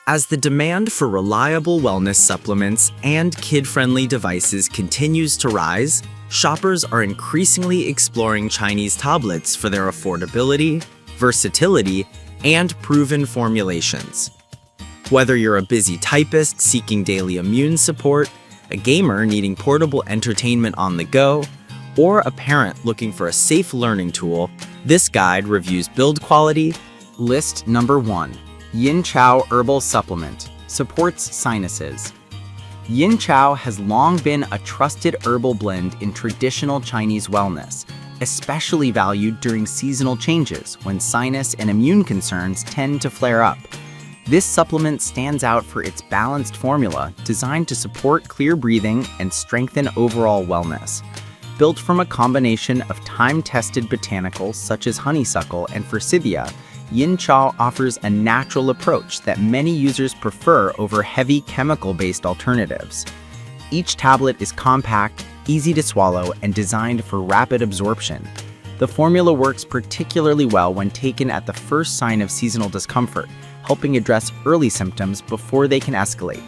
As the demand for reliable wellness supplements and kid-friendly devices continues to rise, shoppers are increasingly exploring Chinese tablets for their affordability, versatility, and proven formulations. Whether you're a busy typist seeking daily immune support, a gamer needing portable entertainment on the go, or a parent looking for a safe learning tool, this guide reviews build quality. List number 1. Yin Chow Herbal Supplement. Supports sinuses. Yin Chow has long been a trusted herbal blend in traditional Chinese wellness, especially valued during seasonal changes when sinus and immune concerns tend to flare up. This supplement stands out for its balanced formula designed to support clear breathing and strengthen overall wellness. Built from a combination of time-tested botanicals such as honeysuckle and forsythia, Yin Chow offers a natural approach that many users prefer over heavy chemical-based alternatives. Each tablet is compact, easy to swallow, and designed for rapid absorption. The formula works particularly well when taken at the first sign of seasonal discomfort, helping address early symptoms before they can escalate.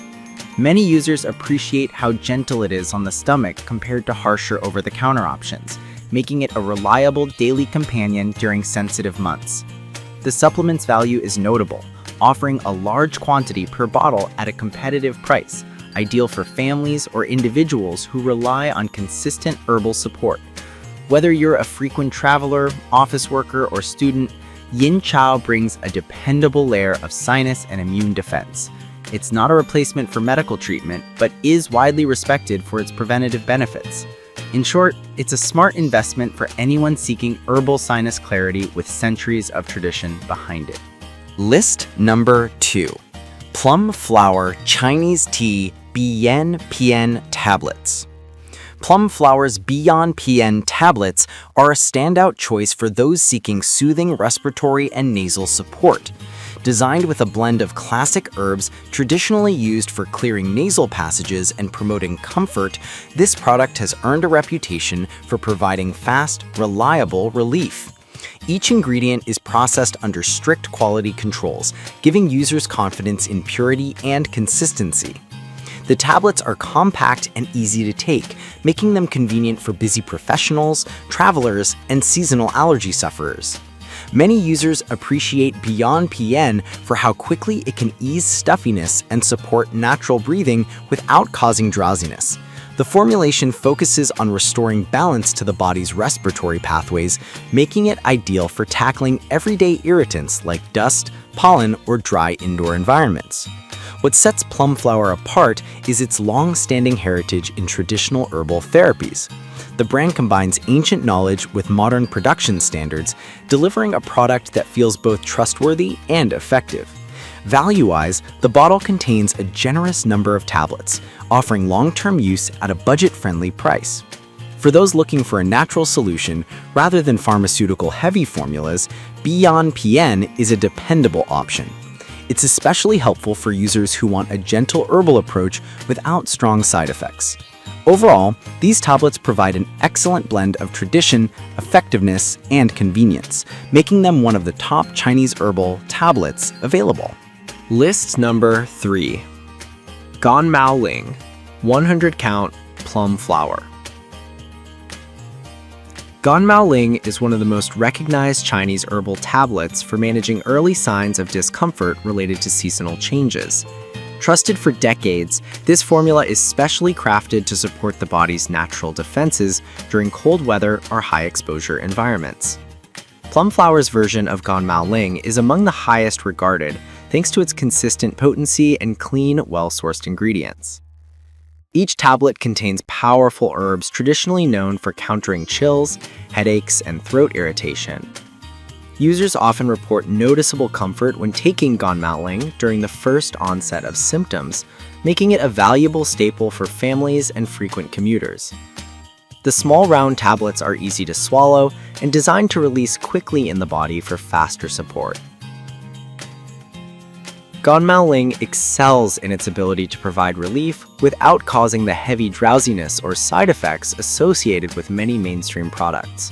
Many users appreciate how gentle it is on the stomach compared to harsher over-the-counter options, making it a reliable daily companion during sensitive months. The supplement's value is notable, offering a large quantity per bottle at a competitive price, ideal for families or individuals who rely on consistent herbal support. Whether you're a frequent traveler, office worker, or student, Yin Chow brings a dependable layer of sinus and immune defense. It's not a replacement for medical treatment, but is widely respected for its preventative benefits. In short, it's a smart investment for anyone seeking herbal sinus clarity with centuries of tradition behind it. List number 2. Plum Flower Chinese Tea Bian Pian Tablets. Plum Flower's Beyond PN tablets are a standout choice for those seeking soothing respiratory and nasal support. Designed with a blend of classic herbs traditionally used for clearing nasal passages and promoting comfort, this product has earned a reputation for providing fast, reliable relief. Each ingredient is processed under strict quality controls, giving users confidence in purity and consistency. The tablets are compact and easy to take, making them convenient for busy professionals, travelers, and seasonal allergy sufferers. Many users appreciate Beyond PN for how quickly it can ease stuffiness and support natural breathing without causing drowsiness. The formulation focuses on restoring balance to the body's respiratory pathways, making it ideal for tackling everyday irritants like dust, pollen, or dry indoor environments. What sets Plum Flower apart is its long-standing heritage in traditional herbal therapies. The brand combines ancient knowledge with modern production standards, delivering a product that feels both trustworthy and effective. Value-wise, the bottle contains a generous number of tablets, offering long-term use at a budget-friendly price. For those looking for a natural solution rather than pharmaceutical-heavy formulas, Beyond PN is a dependable option. It's especially helpful for users who want a gentle herbal approach without strong side effects. Overall, these tablets provide an excellent blend of tradition, effectiveness, and convenience, making them one of the top Chinese herbal tablets available. List number 3. Ganmao Ling 100 count Plum Flower. Ganmao Ling is one of the most recognized Chinese herbal tablets for managing early signs of discomfort related to seasonal changes. Trusted for decades, this formula is specially crafted to support the body's natural defenses during cold weather or high-exposure environments. Plum Flower's version of Ganmao Ling is among the highest regarded, thanks to its consistent potency and clean, well-sourced ingredients. Each tablet contains powerful herbs traditionally known for countering chills, headaches, and throat irritation. Users often report noticeable comfort when taking Ganmao Ling during the first onset of symptoms, making it a valuable staple for families and frequent commuters. The small round tablets are easy to swallow and designed to release quickly in the body for faster support. Ganmao Ling excels in its ability to provide relief without causing the heavy drowsiness or side effects associated with many mainstream products.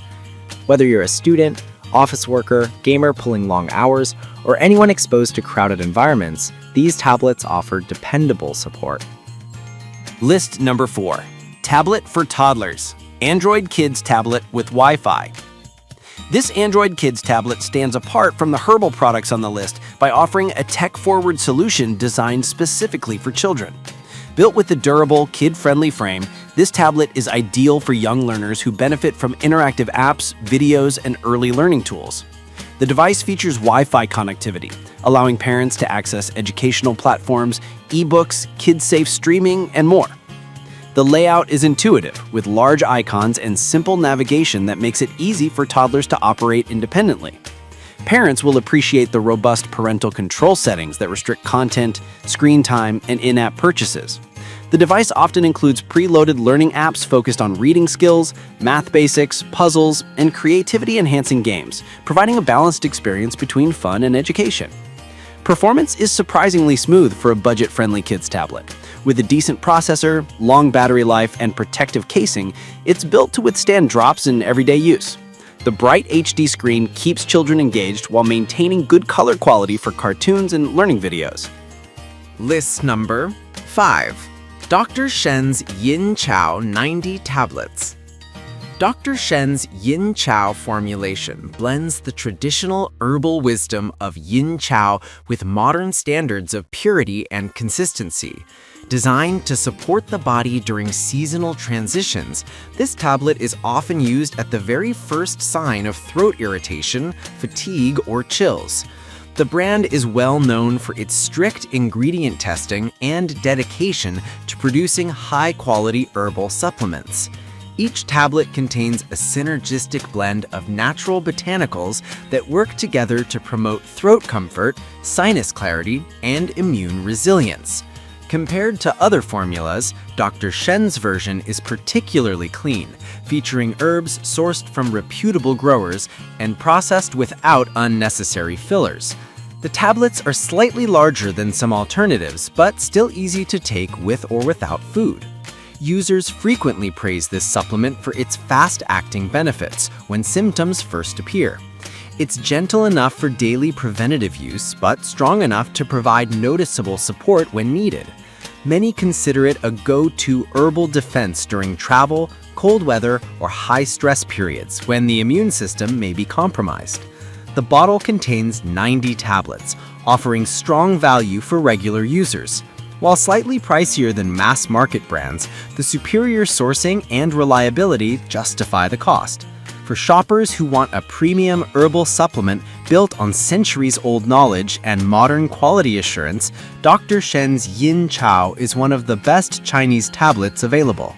Whether you're a student, office worker, gamer pulling long hours, or anyone exposed to crowded environments, These tablets offer dependable support. List number 4. Tablet for toddlers. Android Kids tablet with Wi-Fi. This Android Kids tablet stands apart from the herbal products on the list by offering a tech-forward solution designed specifically for children. Built with a durable, kid-friendly frame, this tablet is ideal for young learners who benefit from interactive apps, videos, and early learning tools. The device features Wi-Fi connectivity, allowing parents to access educational platforms, ebooks, kid-safe streaming, and more. The layout is intuitive, with large icons and simple navigation that makes it easy for toddlers to operate independently. Parents will appreciate the robust parental control settings that restrict content, screen time, and in-app purchases. The device often includes preloaded learning apps focused on reading skills, math basics, puzzles, and creativity-enhancing games, providing a balanced experience between fun and education. Performance is surprisingly smooth for a budget-friendly kids tablet. With a decent processor, long battery life, and protective casing, it's built to withstand drops in everyday use. The bright HD screen keeps children engaged while maintaining good color quality for cartoons and learning videos. List number 5. Dr. Shen's Yin Chow 90 tablets. Dr. Shen's Yin Chow formulation blends the traditional herbal wisdom of Yin Chow with modern standards of purity and consistency. Designed to support the body during seasonal transitions, this tablet is often used at the very first sign of throat irritation, fatigue, or chills. The brand is well known for its strict ingredient testing and dedication to producing high-quality herbal supplements. Each tablet contains a synergistic blend of natural botanicals that work together to promote throat comfort, sinus clarity, and immune resilience. Compared to other formulas, Dr. Shen's version is particularly clean, featuring herbs sourced from reputable growers and processed without unnecessary fillers. The tablets are slightly larger than some alternatives, but still easy to take with or without food. Users frequently praise this supplement for its fast-acting benefits when symptoms first appear. It's gentle enough for daily preventative use, but strong enough to provide noticeable support when needed. Many consider it a go-to herbal defense during travel, cold weather, or high-stress periods when the immune system may be compromised. The bottle contains 90 tablets, offering strong value for regular users. While slightly pricier than mass-market brands, the superior sourcing and reliability justify the cost. For shoppers who want a premium herbal supplement built on centuries-old knowledge and modern quality assurance, Dr. Shen's Yin Chow is one of the best Chinese tablets available.